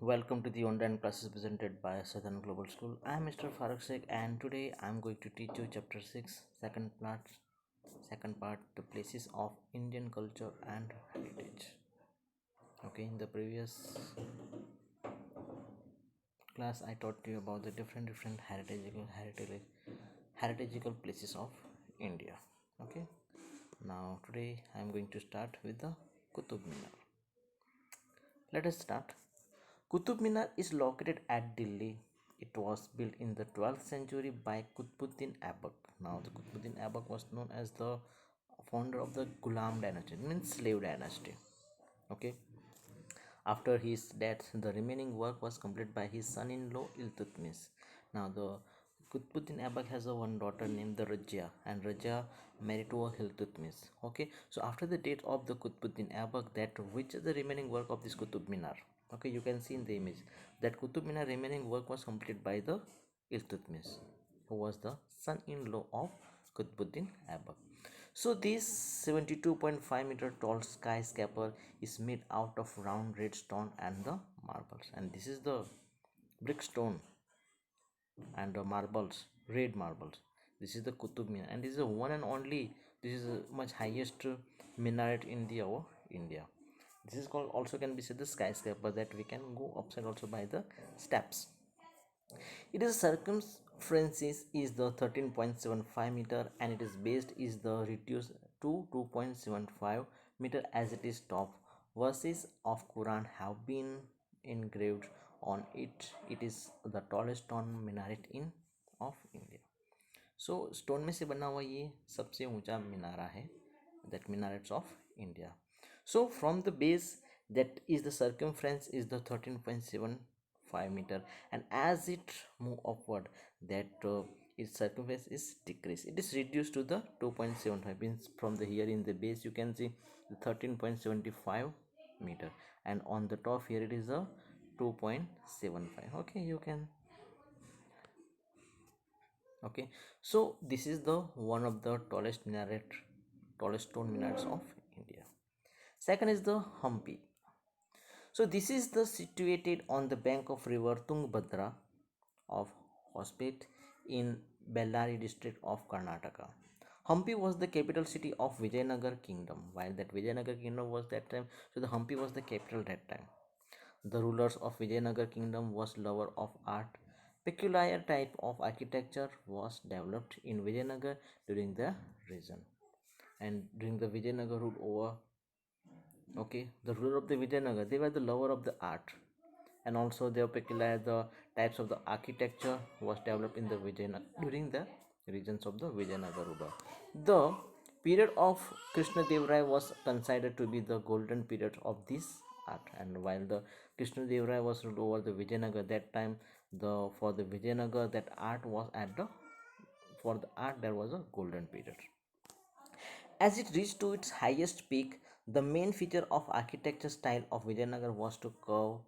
Welcome to the online classes presented by Southern Global School. I am Mr. Farooq Sheikh and today I am going to teach you chapter 6 second part the places of Indian culture and heritage. Okay, in the previous class I taught you about the different heritageable places of India. Okay, now today I am going to start with the Qutub Minar. Let us start. Qutub Minar is located at Delhi. It was built in the 12th century by Qutbuddin Aibak. Now, the Qutbuddin Aibak was known as the founder of the Ghulam dynasty, means slave dynasty. Okay. After his death, the remaining work was completed by his son-in-law Iltutmish. Now, the Qutbuddin Aibak has a one daughter named the Rajia, and Rajia married to a Iltutmish. Okay, so after the death of the Qutbuddin Aibak, that which is the remaining work of this Qutub Minar. Okay, you can see in the image that Qutub Minar remaining work was completed by the Iltutmish, who was the son-in-law of Qutbuddin Aibak. So this 72.5-meter tall skyscraper is made out of round red stone and the marbles, and this is the brick stone and the marbles, red marbles. This is the Qutub Minar, and this is the one and only. This is the much highest minaret in the India. This is called, also can be said, the skyscraper, that we can go upside also by the steps. It is circumference is the 13.75-meter and it is based is the reduced to 2.75 meter as it is top. Verses of Quran have been engraved on it. It is the tallest stone minaret in of India. So stone में से बना हुआ ये सबसे ऊंचा मिनारा है, that minarets of India. So from the base, that is the circumference is the 13.75-meter, and as it move upward, that its circumference is decreased. It is reduced to the 2.75. Means from the here in the base you can see the 13.75 meter, and on the top here it is a 2.75. Okay, you can. Okay, so this is the one of the tallest stone minarets of India. Second is the Hampi. So this is the situated on the bank of river Tungabhadra of Hospet in Bellary district of Karnataka. Hampi was the capital city of Vijayanagar kingdom. While that Vijayanagar kingdom was that time, so the Hampi was the capital that time. The rulers of Vijayanagar kingdom was lover of art. Peculiar type of architecture was developed in Vijayanagar during the region. And during the Vijayanagar rule over, okay, the ruler of the Vijayanagar, they were the lover of the art, and also their peculiar the types of the architecture was developed in the Vijayanagar during the regions of the Vijayanagar ruler. The period of Krishna Dev Rai was considered to be the golden period of this art, and while the Krishna Dev Rai was ruled over the Vijayanagar, that time the for the Vijayanagar that art was at the for the art there was a golden period. As it reached to its highest peak, the main feature of architecture style of Vijayanagar was to carve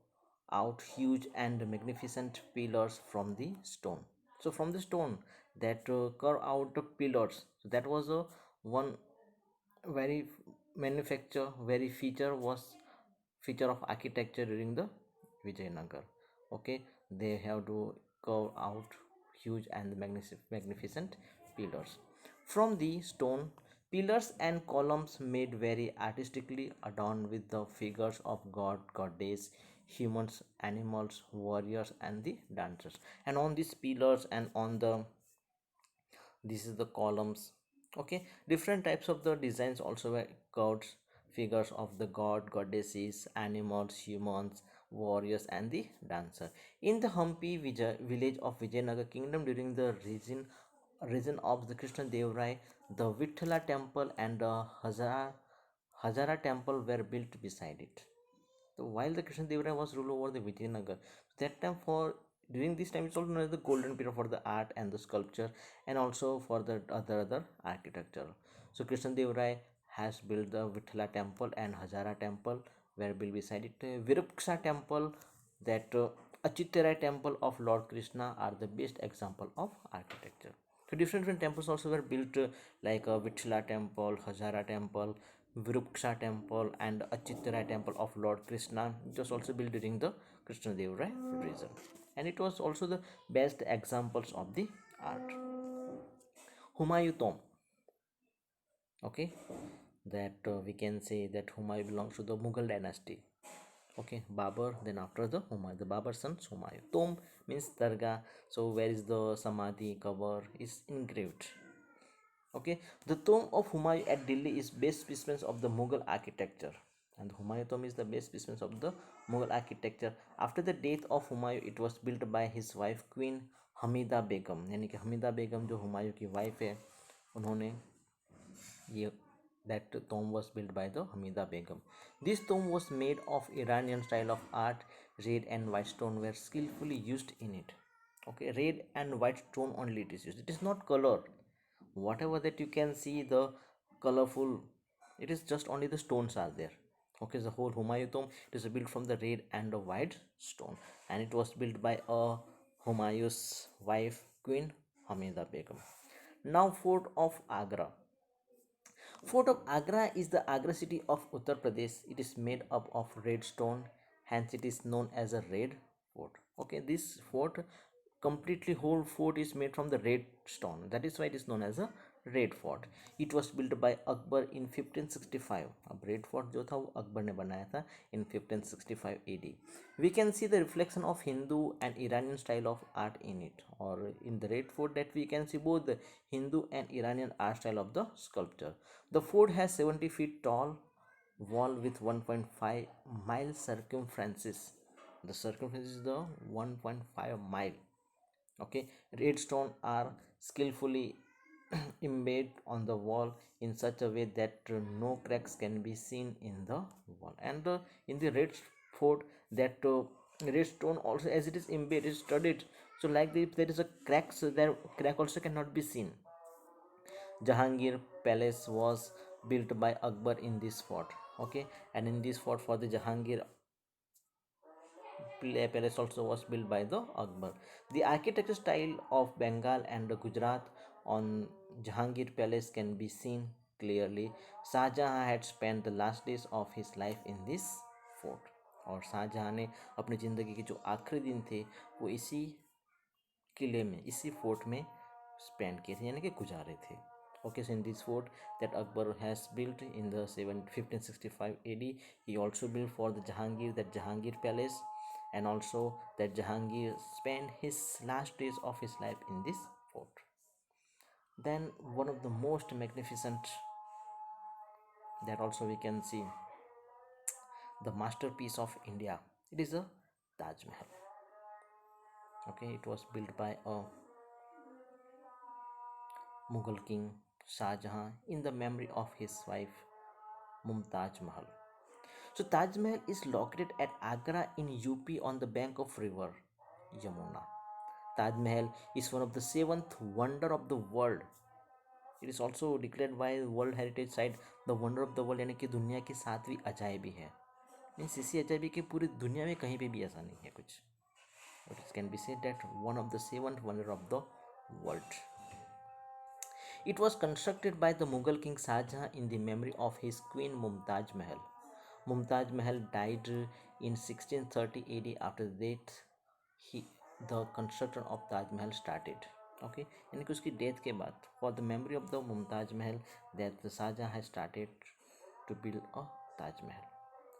out huge and magnificent pillars from the stone. So from the stone that carve out the pillars, so that was a one very very feature of architecture during the Vijayanagar. Okay, they have to carve out huge and magnificent pillars from the stone. Pillars and columns made very artistically adorned with the figures of god, goddess, humans, animals, warriors, and the dancers. And on these pillars and on the this is the columns. Okay, different types of the designs also were gods, figures of the god, goddesses, animals, humans, warriors, and the dancer. In the village of Vijayanagar kingdom during the region of the Krishna Dev Rai, the Vithala temple and the Hazara temple were built beside it. So while the Krishna Dev Rai was ruled over the Vijayanagar, that time for during this time it's also known as the golden period for the art and the sculpture, and also for the other architecture. So Krishna Dev Rai has built the Vithala temple and Hazara temple were built beside it. Virupaksha temple, that Achitya temple of Lord Krishna are the best example of architecture. So different temples also were built like Vithala temple, Hazara temple, Viruksha temple and Achitara temple of Lord Krishna. It was also built during the Krishna Dev Rai region, and it was also the best examples of the art. Humayun tomb, okay, that we can say that Humayun belongs to the Mughal dynasty. Okay, Babur, then after the Humayun, the Babur sons Humayun. Tomb means dargah, so where is the samadhi cover is engraved. Okay, the tomb of Humayun at Delhi is best specimen of the Mughal architecture, and Humayun tomb is the best specimen of the Mughal architecture. After the death of Humayun, it was built by his wife Queen Hamida Begum, यानी कि हमीदा बेगम जो हुमायूं की wife है, उन्होंने ये that tomb was built by the Hamida Begum. This tomb was made of Iranian style of art. Red and white stone were skillfully used in it. Okay, red and white stone only it is used. It is not color. Whatever that you can see the colorful, it is just only the stones are there. Okay, the whole Humayun tomb it is built from the red and the white stone, and it was built by a Humayun's wife Queen Hamida Begum. Now Fort of Agra. Fort of Agra is the Agra city of Uttar Pradesh. It is made up of red stone, hence it is known as a red fort. Okay, this fort completely whole fort is made from the red stone. That is why it is known as a red fort. It was built by Akbar in 1565. अब red fort जो था वो अकबर ने बनाया था in 1565 AD. We can see the reflection of Hindu and Iranian style of art in it. Or in the red fort that we can see both the Hindu and Iranian art style of the sculpture. The fort has 70 feet tall wall with 1.5 mile circumference. The circumference is the 1.5 mile. Okay, red stone are skillfully embedded on the wall in such a way that no cracks can be seen in the wall. And in the red fort, that red stone also, as it is embedded, is studied. So, like if there is a crack, so there crack also cannot be seen. Jahangir Palace was built by Akbar in this fort. Okay, and in this fort for the Jahangir palace also was built by the Akbar. The architecture style of Bengal and Gujarat on Jahangir Palace can be seen clearly. Shah Jahan had spent the last days of his life in this fort. और शाहजहाँ ने अपनी ज़िंदगी के जो आखिरी दिन थे वो इसी किले में, इसी फोर्ट में स्पेंड किए थे, यानी कि गुजारे थे. Okay, so in this fort that Akbar has built in the 1565 AD, he also built for the Jahangir, that Jahangir Palace, and also that Jahangir spent his last days of his life in this fort. Then one of the most magnificent, that also we can see, the masterpiece of India, it is a Taj Mahal. Okay, it was built by a Mughal king Shah Jahan in the memory of his wife Mumtaz Mahal. So Taj Mahal is located at Agra in UP on the bank of river Yamuna. Taj Mahal is one of the seventh wonder of the world. It is also declared by World Heritage Site the wonder of the world, यानी कि दुनिया की सातवीं अजायबी है. Means इसी अजायबी की पूरी दुनिया में कहीं पे भी ऐसा नहीं है कुछ. It can be said that one of the seventh wonder of the world. It was constructed by the Mughal king Shah Jahan in the memory of his queen Mumtaz Mahal. Mumtaz Mahal died in 1630 AD. After that, the construction of Taj Mahal started. Okay, यानी कि उसकी death के बाद for the memory of the Mumtaz Mahal that the Shah Jahan has started to build a Taj Mahal.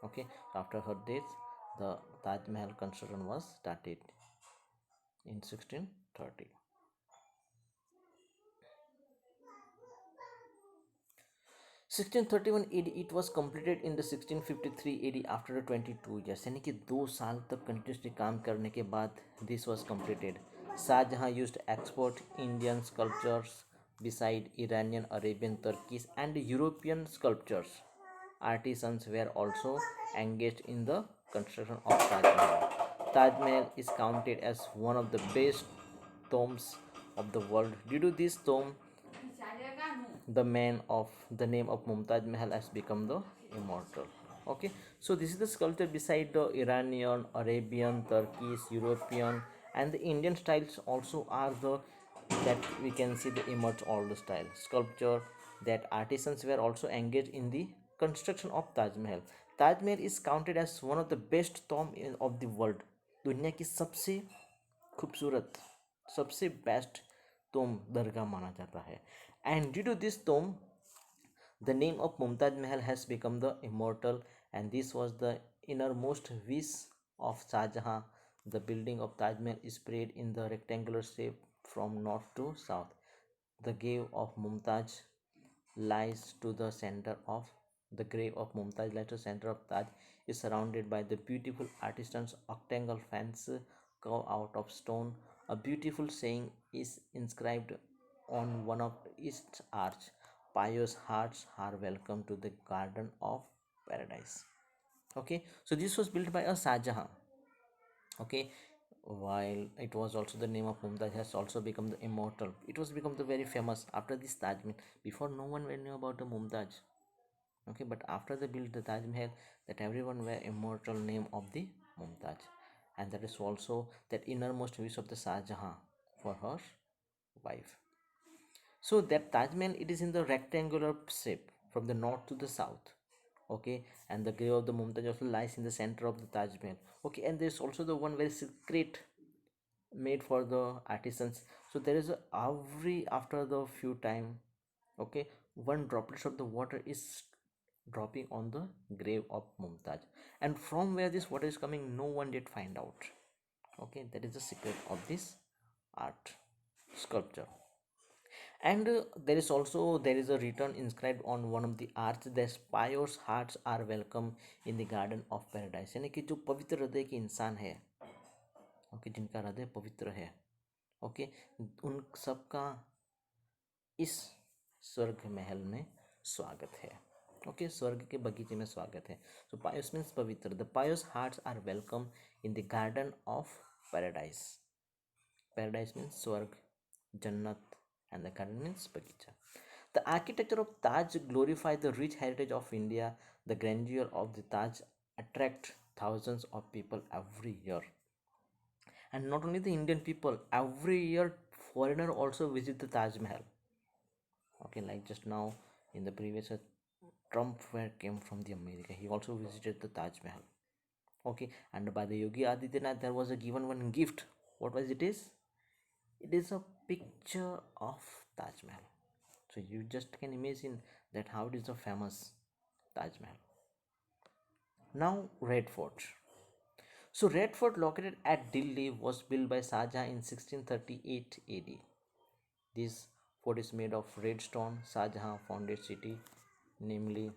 Okay, after her death, the Taj Mahal construction was started in 1630. 1631 AD, it was completed in the 1653 AD after 22 years, यानी कि 2 साल तक continuously काम करने के बाद this was completed. Shahjahan used export Indian sculptures beside Iranian, Arabian, Turkish and European sculptures. Artisans were also engaged in the construction of Taj Mahal. Taj Mahal is counted as one of the best tombs of the world. Due to this tomb, the name of Mumtaz Mahal has become the immortal. Okay, so this is the sculpture beside the Iranian, Arabian, Turkish, European, and the Indian styles also are the that we can see the emerge all the style sculpture, that artisans were also engaged in the construction of Taj Mahal. Taj Mahal is counted as one of the best tomb of the world. दुनिया की सबसे खूबसूरत, सबसे best tomb दरगाह माना जाता है. And due to this tomb, the name of Mumtaz Mahal has become the immortal, and this was the innermost wish of Shah Jahan. The building of Taj Mahal is spread in the rectangular shape from north to south. The grave of Mumtaz lies to the center of the grave of Mumtaz lies to the center of Taj is surrounded by the beautiful artisan's octagonal fence carved out of stone. A beautiful saying is inscribed on one of its arch. Pious hearts are welcome to the garden of paradise. Okay, so this was built by a Shah Jahan. Okay, while it was also the name of Mumtaz has also become the immortal. It was become the very famous after this Taj Mahal. Before no one knew about the Mumtaz. Okay, but after they built the Taj Mahal, that everyone were immortal name of the Mumtaz, and that is also that innermost wish of the Shah Jahan for her wife. So that Taj Mahal, it is in the rectangular shape from the north to the south. Okay, and the grave of the Mumtaz also lies in the center of the Taj Mahal. Okay, and there's also the one very secret made for the artisans. So there is a every after the few time, okay, one droplet of the water is dropping on the grave of Mumtaz, and from where this water is coming no one did find out. Okay, that is the secret of this art sculpture. And there is a written inscribed on one of the arch that pious hearts are welcome in the garden of paradise, यानी कि जो पवित्र हृदय के इंसान है, okay, जिनका हृदय पवित्र है, ओके, उन सबका इस स्वर्ग महल में स्वागत है. ओके, स्वर्ग के बगीचे में स्वागत है. सो पायस मीन्स पवित्र. The pious hearts are welcome in the garden of paradise. Paradise means स्वर्ग, जन्नत, and the garden means bagicha. The architecture of Taj glorifies the rich heritage of India. The grandeur of the Taj attract thousands of people every year. And not only the Indian people, every year foreigner also visit the Taj Mahal. Okay, like just now in the previous Trump where came from the America, he also visited the Taj Mahal. Okay, and by the Yogi Adityanath there was a given one gift. What was it is? It is a picture of Taj Mahal. So you just can imagine that how it is a famous Taj Mahal. Now Red Fort. So Red Fort located at Delhi was built by Shah Jahan in 1638 AD. This fort is made of red stone. Shah Jahan founded city, namely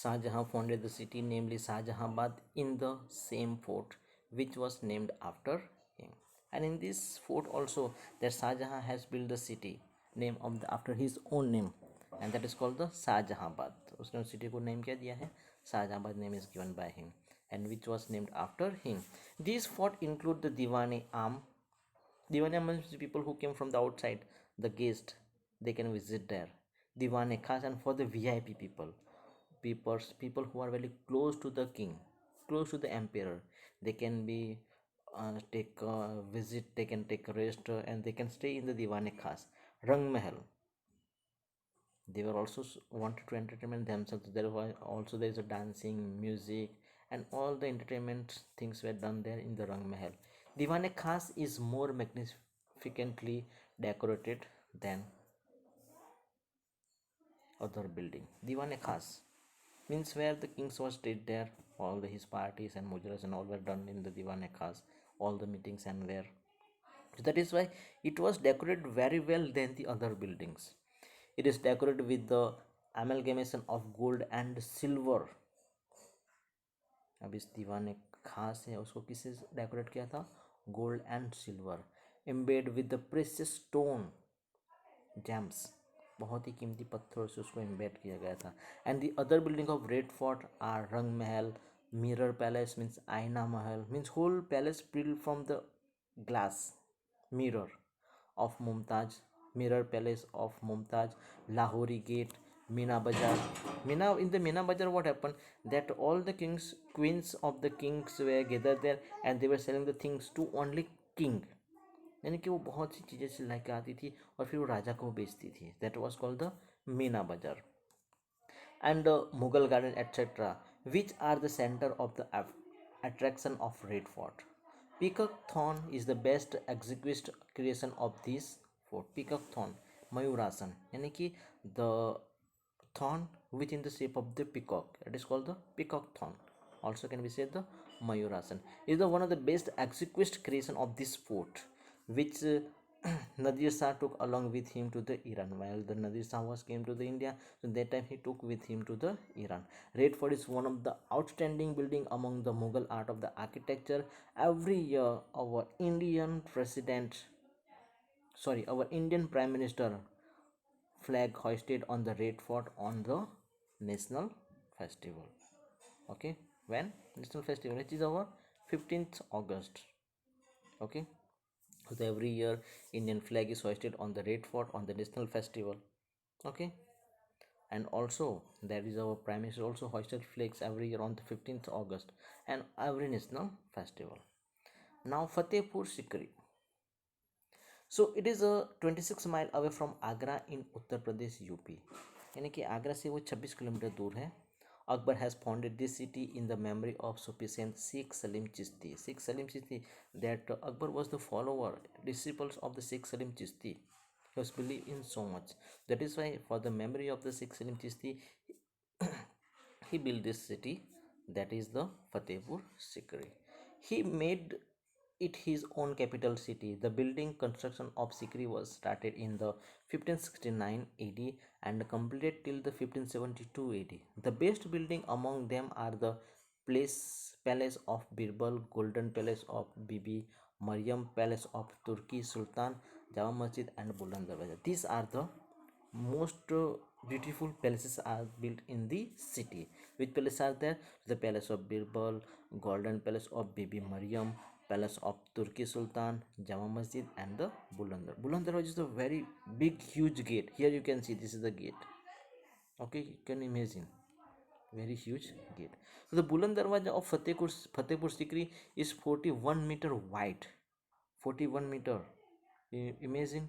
Shah Jahan founded the city, namely Shahjahabad, in the same fort, which was named after him. And in this fort also, that Shah Jahan has built the city, name of the, after his own name, and that is called the Shahjahabad. उसने उस city को name क्या दिया है? Shahjahabad name is given by him, and which was named after him. These fort include the Diwani Am. Diwani Am means people who came from the outside, the guest, they can visit there. Diwani Khas, and for the VIP people who are very close to the king, close to the emperor, they can be take a visit, they can take a rest, and they can stay in the Diwan Khas. Rang Mahal, they were also wanted to entertain themselves. There was also there is a dancing, music, and all the entertainment things were done there in the Rang Mahal. Diwan Khas is more magnificently decorated than other building. Diwan Khas means where the kings was stayed there, all his parties and mujaras and all were done in the Diwan Khas, all the meetings and where. So that is why it was decorated very well than the other buildings. It is decorated with the amalgamation of gold and silver. अब इस दीवाने खास है उसको किससे decorate किया था? Gold and silver, embed with the precious stone James, बहुत ही कीमती पत्थरों से उसको एम्बेड किया गया था. And the other building of Red Fort are Rang Mahal, mirror palace means Aina Mahal, means whole palace build from the glass mirror of Mumtaz, Mirror Palace of Mumtaz, Lahori Gate, Meena Bazaar. In the Meena Bazaar, what happened? That all the kings, queens of the kings were gathered there, and they were selling the things to only king. यानी कि वो बहुत सी चीज़ें से लेकर आती थी और फिर वो राजा को बेचती थी. That was called the Meena बाजार. And Mughal garden, etc., which are the center of the attraction of Red Fort. Peacock Thorn is the best executed creation of this fort. Peacock Thorn, Mayurasan, यानी कि the thorn which in the shape of the peacock, it is called the peacock thorn. Also can be said the Mayurasan is the one of the best executed creation of this fort, which Nadir Shah took along with him to the Iran. While the Nadir Shah was came to the India, so that time he took with him to the Iran. Red Fort is one of the outstanding building among the Mughal art of the architecture. Every year, our Indian Prime Minister flag hoisted on the Red Fort on the national festival. Okay, when national festival, which is our 15th August. Okay, so every year Indian flag is hoisted on the Red Fort on the national festival. Okay, and also there is our prime minister also hoisted flags every year on the 15th August and every national festival. Now Fatehpur Sikri. So it is a 26 mile away from Agra in Uttar Pradesh, UP. यानी कि आगरा से वो 26 kilometre दूर है. Akbar has founded this city in the memory of Sufi saint Sheikh Salim Chishti. Sheikh Salim Chishti, that Akbar was the follower, disciples of the Sheikh Salim Chishti. He was believed in so much. That is why, for the memory of the Sheikh Salim Chishti, he built this city, that is the Fatehpur Sikri. He made it his own capital city. The building construction of Sikri was started in the 1569 AD and completed till the 1572 AD. The best building among them are the Palace of Birbal, Golden Palace of Bibi Maryam, Palace of Turki Sultan, Jama Masjid and Buland Darwaza. These are the most beautiful palaces are built in the city. Which palaces are there? The Palace of Birbal, Golden Palace of Bibi Maryam, Palace of Turki Sultan, Jama Masjid and the Bulandar. Bulandar is a very big huge gate. Here you can see this is the gate. Okay, you can imagine very huge gate. So the Buland Darwaja of Fatehpur Sikri is 41 meter wide. 41 meter. Imagine.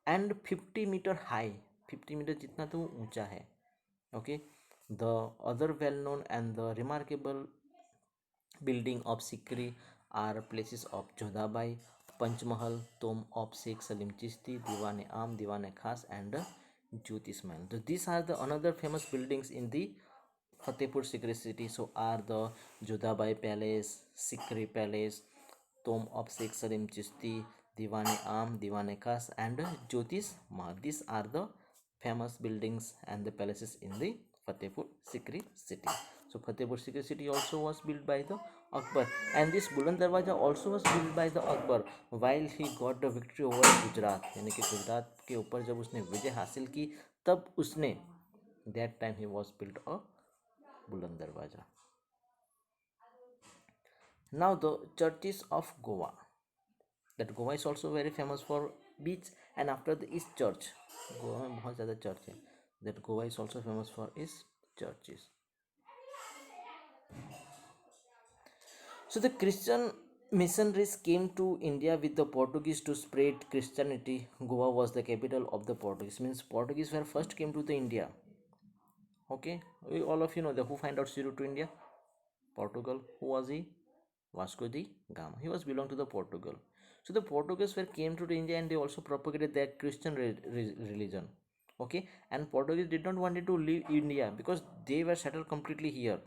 And 50 meter high. 50 meter जितना तो ऊंचा है. Okay, the other well known and the remarkable building of Sikri are places of Jodhabai, Panchmahal, tomb of Sheikh Salim Chishti, Diwane Am, Diwane Khas and Jyoti Ismail. So these are the another famous buildings in the Fatehpur Sikri city. So are the Jodhabai Palace, Sikri Palace, tomb of Sheikh Salim Chishti, Diwane Am, Diwane Khas and Jyotis Mahal. These are the famous buildings and the palaces in the Fatehpur Sikri city. So Fatehpur Sikri city also was built by the Akbar, and this Buland Darwaja also was built by the Akbar while he got the victory over Gujarat. यानी कि गुजरात के ऊपर जब उसने विजय हासिल की तब उसने that time he was built a Buland Darwaja. Now the churches of Goa. That Goa is also very famous for beach, and after the is church. Goa में बहुत ज़्यादा चर्च है. That Goa is also famous for its churches. So the Christian missionaries came to India with the Portuguese to spread Christianity. Goa was the capital of the Portuguese. Means Portuguese were first came to the India. Okay, all of you know the who find out zero to India? Portugal. Who was he? Vasco da Gama. He was belong to the Portugal. So the Portuguese were came to the India and they also propagated their Christian religion. Okay, and Portuguese did not wanted to leave India because they were settled completely here.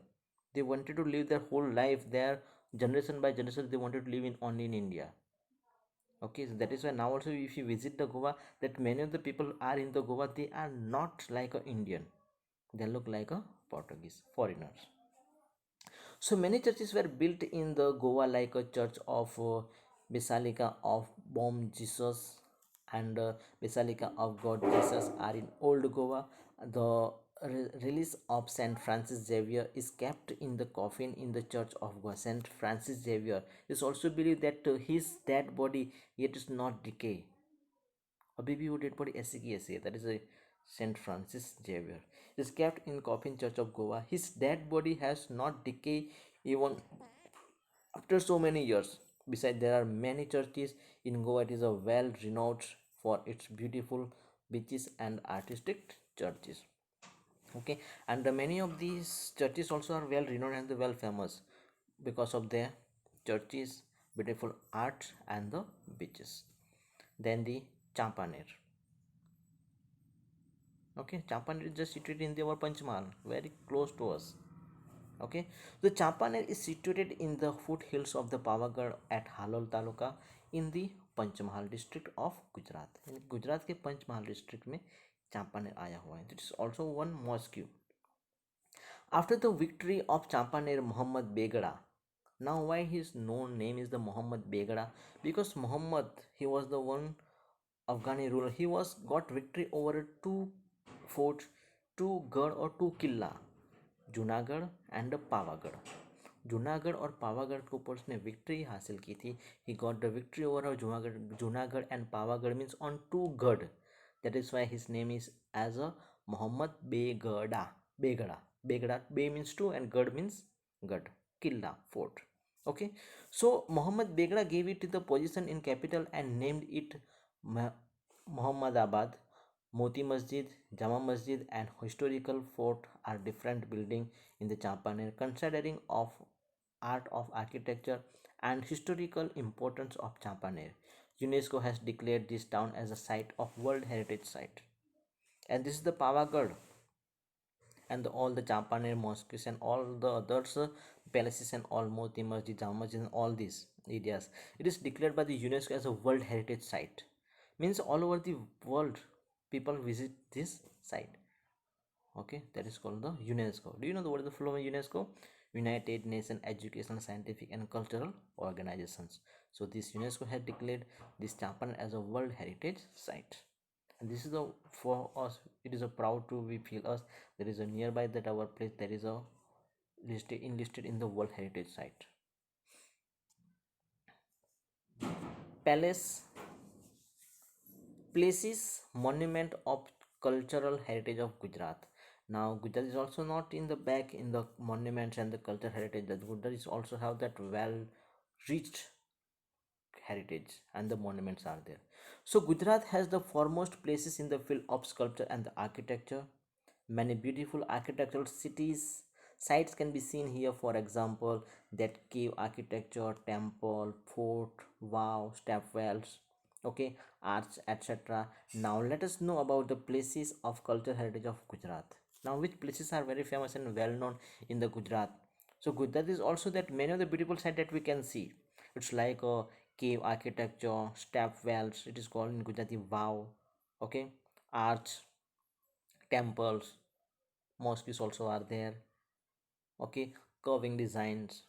They wanted to live their whole life, their generation by generation. They wanted to live in only in India. Okay, so that is why now also if you visit the Goa, that many of the people are in the Goa, they are not like a Indian. They look like a Portuguese foreigners. So many churches were built in the Goa, like a church of Basilica of Bom Jesus and Basilica of God Jesus are in Old Goa. The release of Saint Francis Xavier is kept in the coffin in the church of Goa. Saint Francis Xavier is also believed that his dead body yet is not decay. अभी भी वो dead body ऐसी की ऐसी है. That is a Saint Francis Xavier is kept in Coffin Church of Goa. His dead body has not decayed even after so many years. Besides, there are many churches in Goa. It is a well renowned for its beautiful beaches and artistic churches. Okay, and the many of these churches also are well renowned and well famous because of their churches, beautiful art, and the beaches. Then the Champaner. Okay, Champaner is just situated in the our Panchmahal, very close to us. Okay, the Champaner is situated in the foothills of the Pavagadh at Halol Taluka in the Panchmahal district of Gujarat. In Gujarat के Panchmahal district में चांपानेर आया हुआ है. It is also one mosque. After the victory of Champaner, Muhammad Begada. Now, why his known name is the Muhammad Begada? Because Muhammad, he was the one Afghani ruler. He was got victory over two forts, two Gad or two Killa, Junagadh and Pavagadh. Junagadh और पावागढ़ के ऊपर उसने victory हासिल की थी. He got the victory over Junagadh and Pavagadh means on two garh. That is why his name is as a Mohammed Begada. Begada, Begada, be means two and garh means garh, killa, fort. Okay, so Muhammad Begra gave it the position in capital and named it Muhammadabad. Moti Masjid, Jama Masjid, and historical fort are different building in the Champaner, considering of art of architecture and historical importance of Champaner. UNESCO has declared this town as a site of World Heritage Site. And this is the Pavagadh and all the Champaner mosques and all the others palaces and all Moti Masjid, Jama Masjid, and all these areas. It is declared by the UNESCO as a World Heritage Site. Means all over the world people visit this site. Okay, that is called the UNESCO. Do you know the what is the full of UNESCO? United Nations Educational, Scientific, and Cultural Organizations. So this UNESCO has declared this Champaner as a World Heritage Site. And this is the for us. It is a proud to we feel us. There is a nearby that our place. There is a listed in the World Heritage Site. Palace places monument of cultural heritage of Gujarat. Now Gujarat is also not in the back in the monuments and the cultural heritage. That Gujarat is also have that well reached heritage and the monuments are there. So Gujarat has the foremost places in the field of sculpture and the architecture. Many beautiful architectural cities sites can be seen here. For example, that cave architecture, temple, fort, wow, stepwells, okay, arch, etc. Now let us know about the places of cultural heritage of Gujarat. Now which places are very famous and well known in the Gujarat? So Gujarat is also that many of the beautiful sites that we can see. It's like a cave architecture, stepwells. It is called in Gujarati wow. Okay, arch, temples, mosques also are there. Okay, curving designs.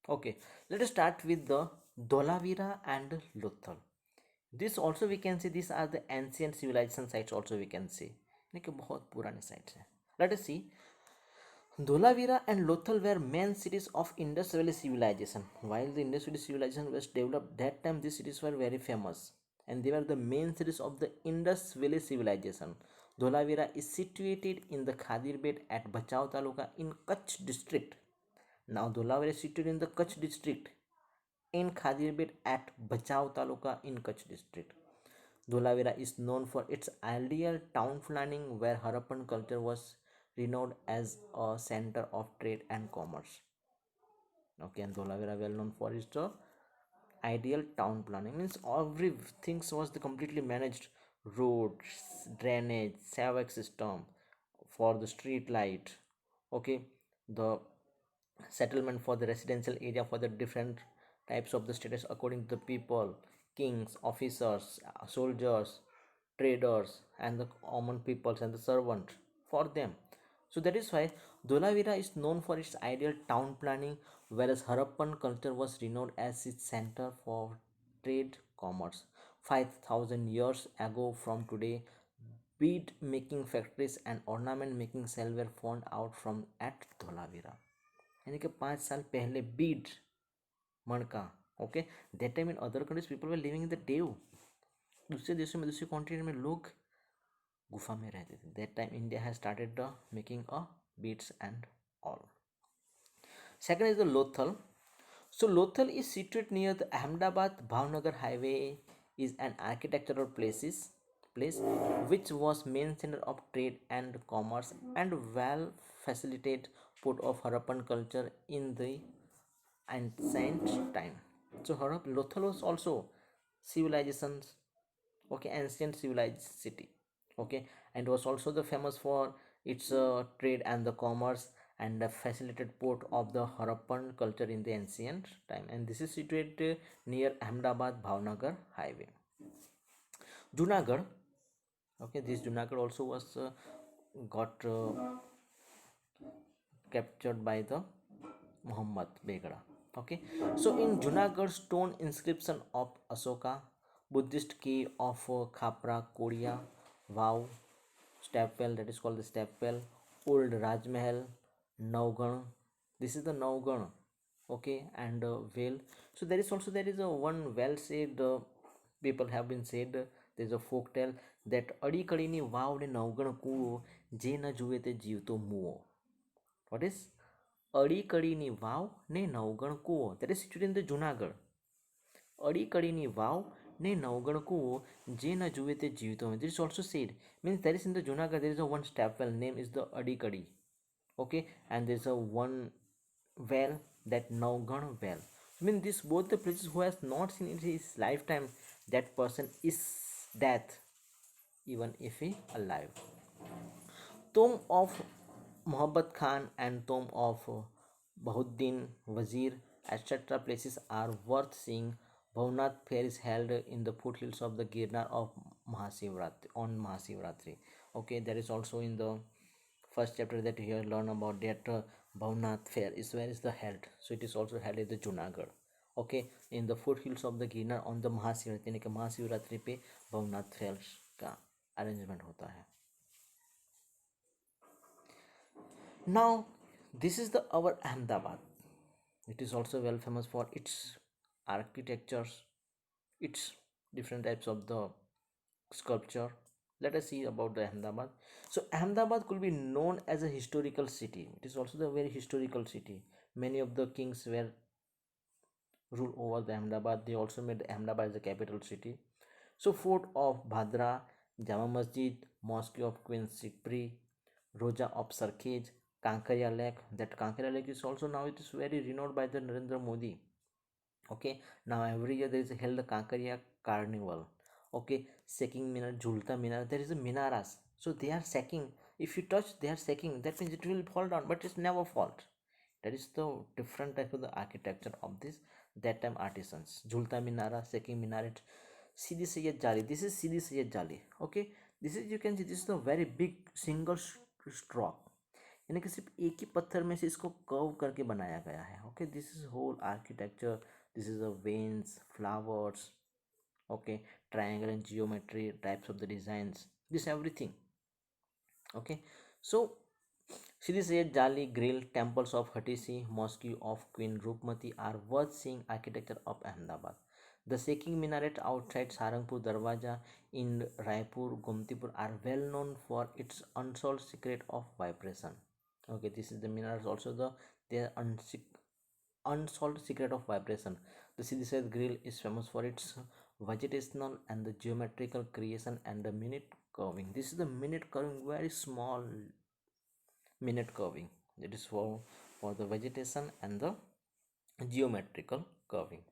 Okay, let us start with the Dolavira and Lothal. This also we can see these are the ancient civilization sites also we can see. देखिए बहुत पुराने sites हैं. Let us see. Dholavira and Lothal were main cities of Indus Valley civilization. While the Indus Valley civilization was developed, that time these cities were very famous and they were the main cities of the Indus Valley civilization. Dholavira is situated in the Khadir Bed at Bachau Taluka in Kutch district. Now Dholavira is situated in the Kutch district in Khadir Bed at Bachau Taluka in Kutch district. Dholavira is known for its ideal town planning where Harappan culture was renowned as a center of trade and commerce. Okay, and Dholavira well known for its ideal town planning means everything was the completely managed roads, drainage, sewage system for the street light. Okay, the settlement for the residential area for the different types of the status according to the people, kings, officers, soldiers, traders, and the common peoples and the servant for them. So that is why Dholavira is known for its ideal town planning, whereas Harappan culture was renowned as its center for trade commerce. 5,000 years ago from today, bead making factories and ornament making cell were found out from at Dholavira. यानी कि 5 साल पहले Beed मणका. Okay, that time in other countries people were living in the cave, दूसरे देशों में, दूसरे continent में लोग गुफा में रहते थे. That time India has started the making a beats and all. Second is the Lothal. So Lothal is situated near the Ahmedabad Bhavnagar highway. Is an architectural place which was main center of trade and commerce and well facilitated port of Harappan culture in the ancient time. So Lothal was also civilizations, okay, ancient civilized city, okay, and was also the famous for its trade and the commerce and the facilitated port of the Harappan culture in the ancient time, and this is situated near Ahmedabad Bhavnagar highway. Junagadh, okay, this Junagadh also was got captured by the Muhammad Begada. Okay, so in Junagadh stone inscription of Asoka, Buddhist cave of Khapra Kodia, Wow, Stepwell, that is called the Stepwell, Old Rajmahal, Naugan. This is the Naugan, okay, and Vale. So there is a one well said people have been said there is a folk tale that અડી કડીની વાવ ને નવગણ કૂવો જે ન જુએ તે જીવતો મુઓ. What is અડી કડીની વાવ ને નવગણ કૂવો? That is situated in the Junagadh. અડી કડીની વાવ ને નવગણ કૂવો જે ન જુએ તે જીવતો. This is also said, means there is in the Junagadh there is a one step well name is the Adi Kadi, okay, and there is a one well that Navgan well. I mean this both the places who has not seen in his lifetime, that person is death even if he alive. Tomb of Muhammad Khan and tomb of Bahuddin Wazir, etc. places are worth seeing. Bhavnath fair is held in the foothills of the Girnar of Mahashivratri on Mahashivratri. Okay, there is also in the first chapter that you learn about that Bhavnath fair is where is the held. So it is also held in the Junagadh. Okay, in the foothills of the Girnar on the Mahashivratri यानी कि महाशिवरात्रि पे Bhavnath fair का arrangement होता है. Now, this is the our Ahmedabad. It is also well famous for its architectures, its different types of the sculpture. Let us see about the Ahmedabad. So Ahmedabad could be known as a historical city. It is also the very historical city. Many of the kings were ruled over the Ahmedabad. They also made Ahmedabad as the capital city. So Fort of Bhadra, Jama Masjid, Mosque of Queen Sikri, Roja of Sarkhej, Kankaria Lake. That Kankaria Lake is also now it is very renowned by the Narendra Modi. Okay, now every year there is held the Kankaria Carnival. Okay, Seking Minar, Julta Minar. There is a minaras. So they are sacking. If you touch, they are sacking. That means it will fall down, but it's never fall. That is the different type of the architecture of this that time artisans. Julta Minara, Seking Minaret, Sidi Sayyid Jali. This is Sidi Sayyid Jali. Okay, this is you can see this is the very big single stroke. यानी कि सिर्फ एक ही पत्थर में से इसको curve करके बनाया गया है. Okay, this is whole architecture. This is a vines, flowers, okay, triangle and geometry, types of the designs, this everything. Okay, so Sidi Syed Jali Grill, temples of Hatisi, mosque of Queen Rupmati are worth seeing architecture of Ahmedabad. The Seking Minaret outside Sarangpur Darwaja in Raipur, Gomtipur are well known for its unsolved secret of vibration. Okay, this is the minaret also the their unsolved secret of vibration. The Sidi Syed Grill is famous for its vegetational and the geometrical creation and the minute curving. This is the minute curving, very small minute curving. It is for the vegetation and the geometrical curving.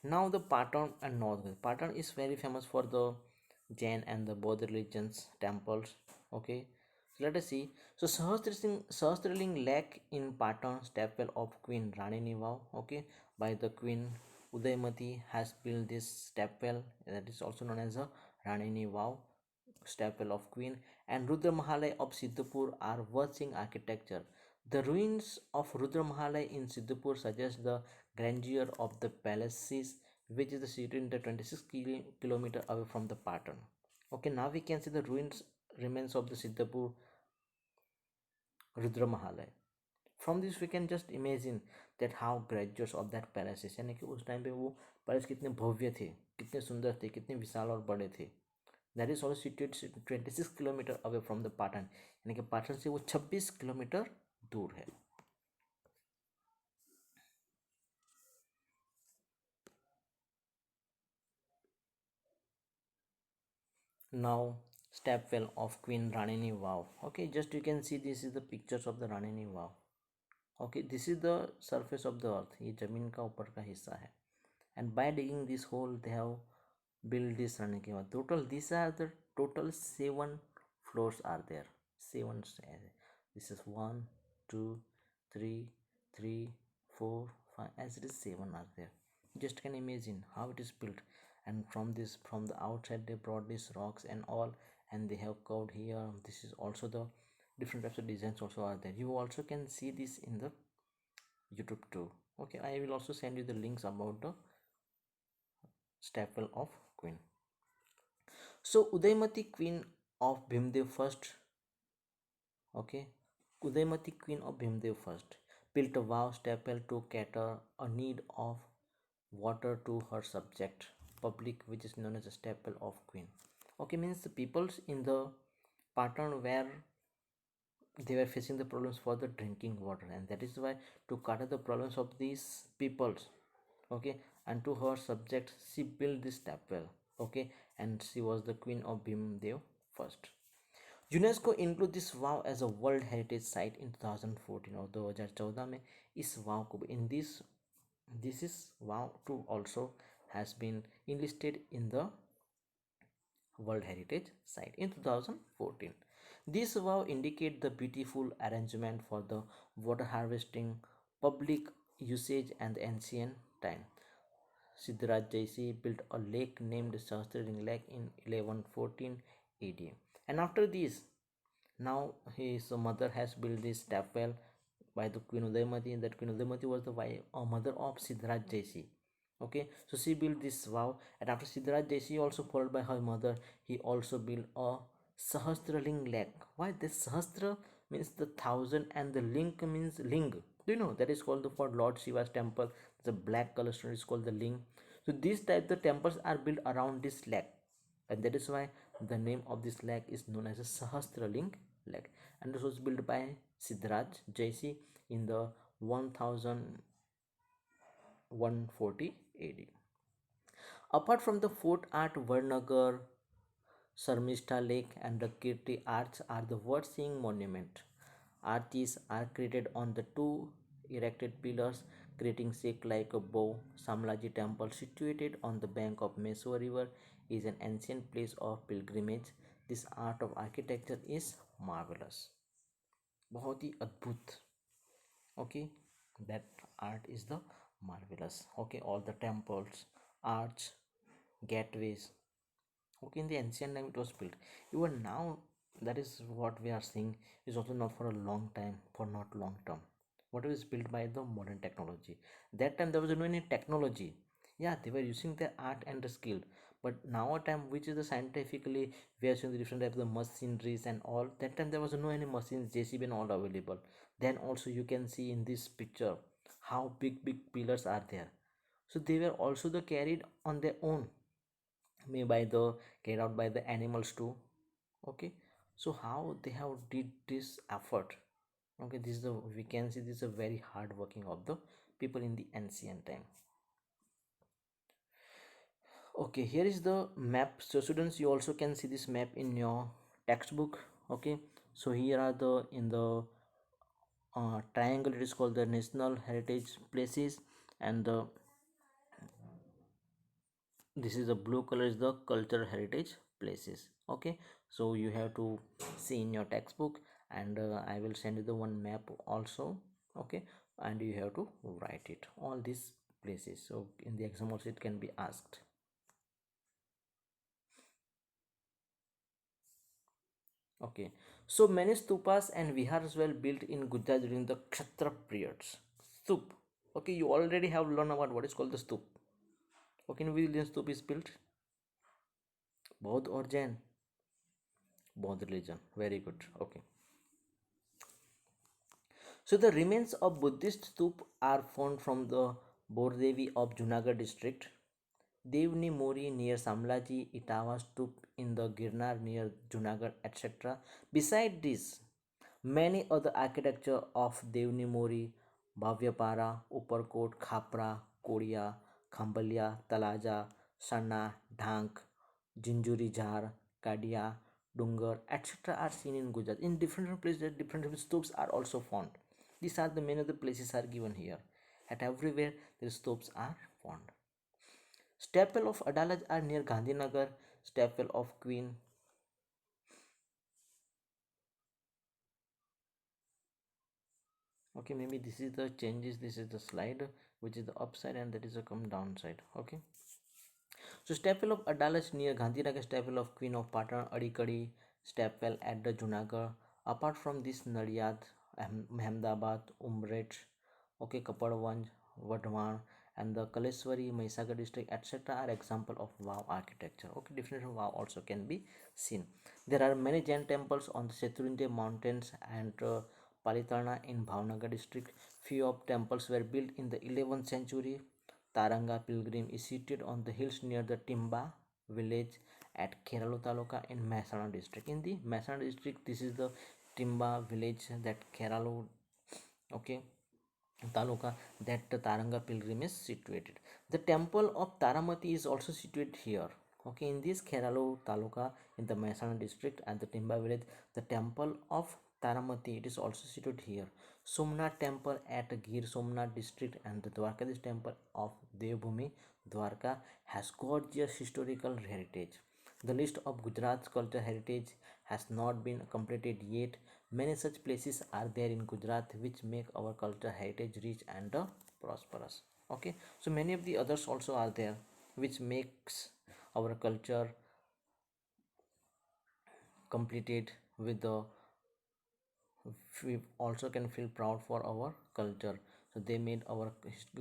Now the Patan and North. Patan is very famous for the Jain and the Bodh religions temples. Okay, so let us see. So Sahasraling Lake in Patan, stepwell of Queen Rani Nivav. Okay, by the Queen Udaymati has built this stepwell that is also known as a Rani Nivav stepwell of Queen, and Rudra Mahalay of Siddhapur are worth seeing architecture. The ruins of Rudra Mahalay in Siddhapur suggest the grandeur of the palaces, which is situated 26 kilometer away from the Patan. Okay, now we can see the ruins remains of the Siddhapur Rudra Mahalay. From this we can just imagine that how gracious of that palace is. यानी कि उस time पे वो palace कितने भव्य थे, कितने सुंदर थे, कितने विशाल और बड़े थे। That is also situated 26 kilometre away from the Patan, यानी कि पाटन से वो 26 किलोमीटर दूर है। Now, stepwell of Queen Ranini Wow. Okay, just you can see this is the pictures of the Ranini Wow. Okay, this is the surface of the earth. ये जमीन का ऊपर का हिस्सा है. And by digging this hole, they have built this Ranini Wow. Total, these are the total 7 floors are there. Seven. This is 1, 2, 3, 3, 4, 5. As it is 7 are there. Just can imagine how it is built. And from this, from the outside, they brought these rocks and all, and they have curved here. This is also the different types of designs also are there. You also can see this in the YouTube too. Okay, I will also send you the links about the staple of Queen. So Udaymati Queen of Bhimdev first. Okay, Udaymati Queen of Bhimdev first built a vow staple to cater a need of water to her subject public, which is known as a staple of Queen. Okay, means the peoples in the Patan where they were facing the problems for the drinking water, and that is why to cater the problems of these peoples, okay, and to her subject she built this tap well. Okay, and she was the queen of Bhimdev first. UNESCO include this wow as a world heritage site in 2014 और 2014 में इस wow को in this is wow too also has been enlisted in the World Heritage Site in 2014. This vow indicate the beautiful arrangement for the water harvesting, public usage and the ancient time. Siddharaj Jaisi built a lake named Sahasraring Lake in 1114 AD. And after this, now his mother has built this tap well by the Queen Udaymati. That Queen Udaymati was the wife or mother of Siddharaj Jaisi. Okay, so she built this vow, and after Siddharaj Jaisi also followed by her mother, he also built a Sahasraling lake. Why this Sahasra means the thousand and the link means ling. Do you know that is called the for Lord Shiva's temple? The black color stone is called the ling. So these type the temples are built around this lake, and that is why the name of this lake is known as a Sahasraling lake. And this was built by Siddharaj Jaisi in the 1140 AD. Apart from the fort at Varnagar, Sarmishta Lake and the Kirti Arch are the world-seeing monument. Arches are created on the two erected pillars, creating shape like a bow. Samlaji Temple, situated on the bank of Mesua River, is an ancient place of pilgrimage. This art of architecture is marvelous. बहुत ही अद्भुत. Okay, that art is the marvelous. Okay, all the temples, arch, gateways. Okay, in the ancient time it was built. Even now, that is what we are seeing is also not for a long time, for not long term. Whatever is built by the modern technology. That time there was no any technology. Yeah, they were using their art and the skill. But now a time which is the scientifically we are seeing the different types of machineries and all. That time there was no any machines, JCB and all available. Then also you can see in this picture how big pillars are there. So they were also the carried on their own, may by the carried out by the animals too. Okay, so how they have did this effort. Okay, this is the we can see this is a very hard working of the people in the ancient time. Okay, here is the map. So students, you also can see this map in your textbook. Okay, so here are the in the triangle it is called the national heritage places, and the this is the blue color is the cultural heritage places. Okay, so you have to see in your textbook, and I will send you the one map also. Okay, and you have to write it all these places, so in the exam also it can be asked. Okay, so many stupas and vihars were built in Gujarat during the Kshatrap periods. Stup. Okay, you already have learned about what is called the stup. Okay, in which stup is built? Bodh or Jain? Bodh religion. Very good. Okay. So the remains of Buddhist stup are found from the Bordevi of Junagadh district. Devni Mori near Samlaji, Itawa Stup in the Girnar near Junagadh, etc. Beside this, many other architecture of Devni Mori, Bhavyapara, Upperkot, Khapra, Kodia, Khambalia, Talaja, Sanna, Dhank, Jinjuri Jhar, Kadia, Dungar, etc. are seen in Gujarat. In different places, different stups are also found. These are the many of the places are given here. At everywhere, the stups are found. Staple of Adalaj are near Gandhinagar, staple of Queen. Okay, maybe this is the changes, this is the slide, which is the upside and that is the come downside. Okay. So staple of Adalaj near Gandhinagar, staple of Queen of Patan, Adikadi, staple at the Junagadh. Apart from this, Nadiyad, Ahmedabad, Umret, okay, Kapadwanj, Vadhavan, and the Kaleswari, Mahisagar district, etc. are example of wow architecture. Okay, different wow also can be seen. There are many Jain temples on the Seturinde mountains and Palitarna in Bhavnagar district. Few of temples were built in the 11th century. Taranga Pilgrim is seated on the hills near the Timba village at Keralu Taluka in Mehsana district. In the Mehsana district, this is the Timba village that Keralu, okay, Taluka, that the Taranga pilgrim is situated. The temple of Taramati is also situated here. Okay, in this Keralu Taluka in the Mehsana district and the Timba village, the temple of Taramati it is also situated here. Somnath temple at Gir Somnath district and the Dwarkadish temple of Devbhumi Dwarka has gorgeous historical heritage. The list of Gujarat's cultural heritage has not been completed yet. Many such places are there in Gujarat which make our cultural heritage rich and prosperous. Okay, so many of the others also are there which makes our culture completed with the we also can feel proud for our culture. So they made our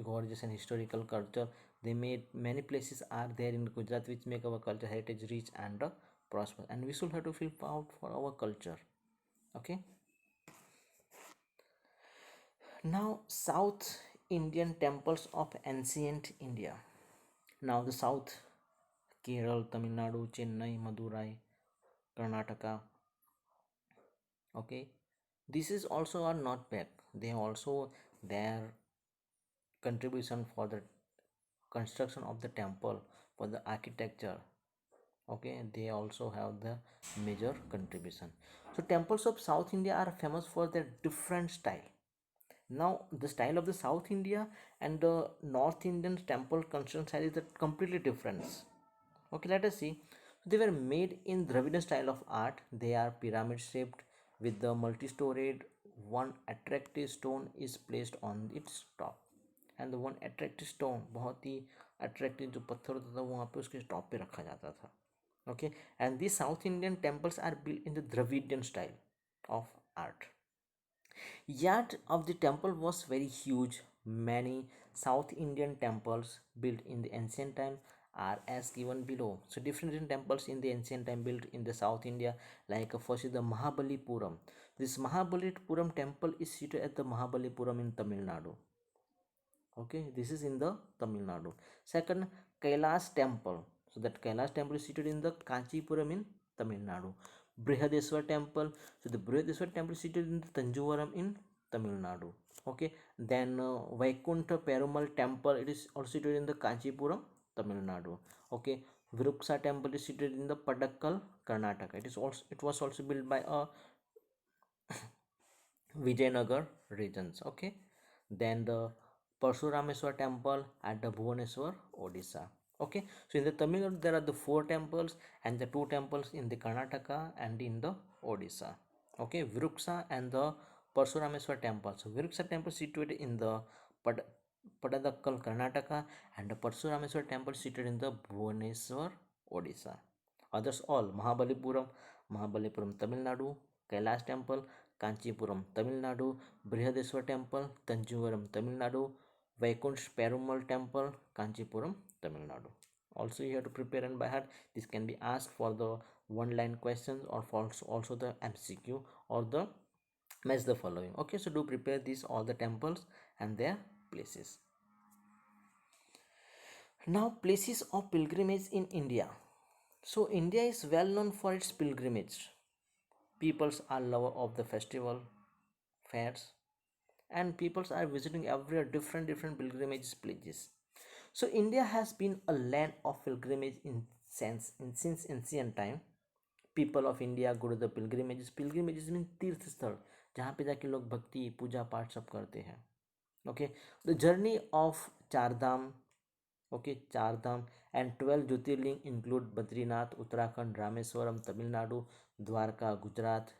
gorgeous and historical culture. They made many places are there in Gujarat which make our culture heritage rich and prosperous, and we should have to feel proud for our culture. Okay, now South Indian temples of ancient India. Now the South, Kerala, Tamil Nadu, Chennai, Madurai, Karnataka. Okay, this is also are not bad. They also their contribution for the construction of the temple, for the architecture. Okay, they also have the major contribution. So temples of South India are famous for their different style. Now the style of the South India and the North Indian temple construction style is a completely different. Okay, let us see. They were made in Dravidian style of art. They are pyramid shaped with the multi-storied. One attractive stone is placed on its top, and the one attractive stone बहुत ही attractive जो पत्थर होता था वहाँ पे उसके top पे रखा जाता था. Okay, and these South Indian temples are built in the Dravidian style of art. Yard of the temple was very huge. Many South Indian temples built in the ancient time are as given below. So different temples in the ancient time built in the South India, like first is the Mahabalipuram. This Mahabalipuram temple is situated at the Mahabalipuram in Tamil Nadu. Okay, this is in the Tamil Nadu. Second, Kailash temple. So that Kailash temple is situated in the Kanchipuram in Tamil Nadu. Brihadeswar temple. So the Brihadeswar temple is situated in the Tanjuvaram in Tamil Nadu. Okay, then Vaikuntha Perumal temple, it is also situated in the Kanchipuram, Tamil Nadu. Okay, Viruksa temple is situated in the Padakkal, Karnataka. It was also built by a Vijayanagar regions. Okay, then the Parsurameswar temple at the Bhubaneswar, Odisha. Okay, so in the Tamil Nadu there are the four temples and the two temples in the Karnataka and in the Odisha. Okay, Viruksa and the Parsurameswar temple. So Viruksa temple situated in the Padadakkal, Karnataka, and the Parsurameswar temple situated in the Bhubaneswar, Odisha. Others all Mahabalipuram, Tamil Nadu, Kailash temple, Kanchipuram, Tamil Nadu, Brihadeswar temple, Tanjuvaram, Tamil Nadu, Vaikuntha Perumal temple, Kanchipuram, Tamil Nadu. Also, you have to prepare and by heart. This can be asked for the one-line questions or for also the MCQ or the match the following. Okay, so do prepare these all the temples and their places. Now, places of pilgrimage in India. So, India is well known for its pilgrimage. Peoples are lover of the festival, fairs, and peoples are visiting every different pilgrimage places. So, India has been a land of pilgrimage since ancient time. People of India go to the pilgrimages pilgrimages mean tirth sthal जहाँ पे जाके लोग भक्ति पूजा पाठ सब करते हैं okay the journey of चार Dham okay Char Dham and 12 jyotirlinga include Badrinath Uttarakhand Rameswaram Tamil Nadu Dwarka Gujarat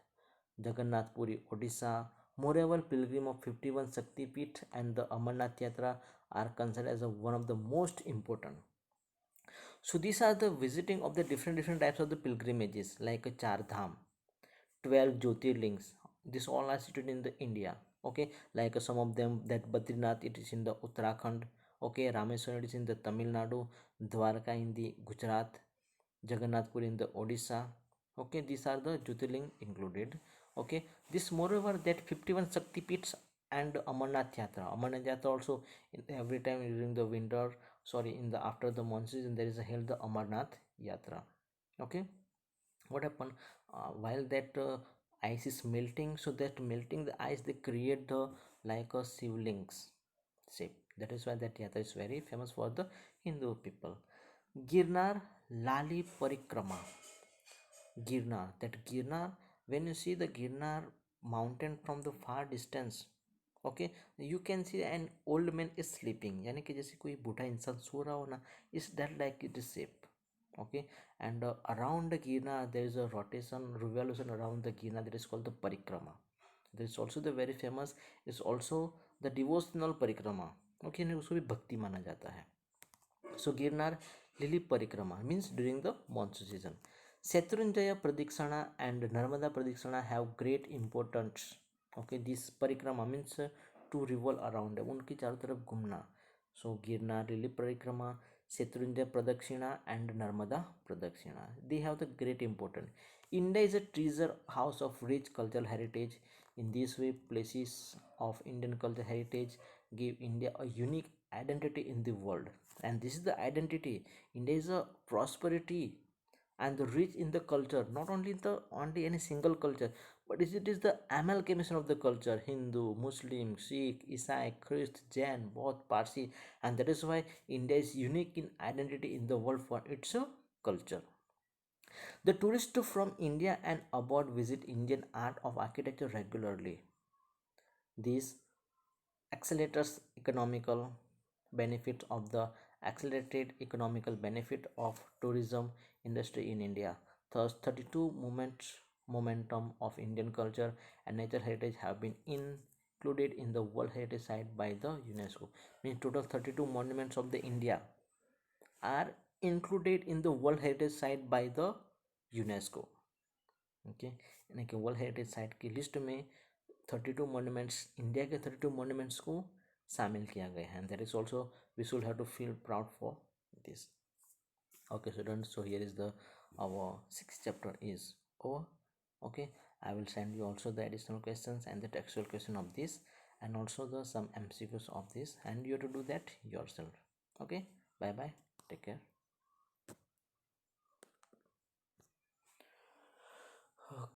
Jagannath Puri Odisha moreover pilgrim of 51 shaktipeeth and the amarnath yatra are considered as one of the most important. So these are the visiting of the different types of the pilgrimages like a Char Dham, 12 Jyotirlings. This all are situated in the India. Okay, like some of them that Badrinath it is in the Uttarakhand. Okay, Rameswaram it is in the Tamil Nadu, Dwarka in the Gujarat, Jagannathpur in the Odisha. Okay, these are the Jyotirling included. Okay, this moreover that 51 Shakti Peeths and Amarnath Yatra. Amarnath Yatra also every time during the winter, sorry, in the after the monsoon there is a held the Amarnath Yatra. Okay, what happened while that ice is melting? So that melting the ice they create the like a shivlings shape. That is why that yatra is very famous for the Hindu people. Girnar Lali Parikrama. Girnar, that Girnar, when you see the Girnar mountain from the far distance, okay, you can see an old man is sleeping यानी कि जैसे कोई बूढ़ा इंसान सो रहा हो ना, is that like it is shape. Okay, and around the Girnar there is a rotation revolution around the Girnar that is called the Parikrama. There is also the very famous is also the devotional Parikrama. Okay, and उसको भी भक्ति माना जाता है. So Girnar Lily Parikrama means during the monsoon season. Shatrunjaya Pradikshana and Narmada Pradikshana have great importance. Okay, this Parikrama means to revolve around. उनकी चारों तरफ घूमना. So Girnar Lily Parikrama, Shatrunjaya Pradakshina and Narmada Pradakshina. They have the great importance. India is a treasure house of rich cultural heritage. In this way, places of Indian cultural heritage give India a unique identity in the world. And this is the identity. India is a prosperity and the rich in the culture, not only the only any single culture, but it is the amalgamation of the culture: Hindu, Muslim, Sikh, Isai, Christ, Jain, both Parsi, and that is why India is unique in identity in the world for its culture. The tourists from India and abroad visit Indian art of architecture regularly. This accelerators economical benefits of the accelerated economical benefit of tourism industry in India. Thus, 32 momentum of Indian culture and nature heritage have been included in the World Heritage Site by the UNESCO. Means total 32 monuments of the India are included in the World Heritage Site by the UNESCO. Okay यानी कि world heritage site की list में 32 monuments India के 32 monuments को शामिल किया गया है and that is also we should have to feel proud for this okay students, so here is the our sixth chapter is over. Okay, I will send you also the additional questions and the textual question of this and also the some MCQs of this and you have to do that yourself. Okay, bye bye, take care.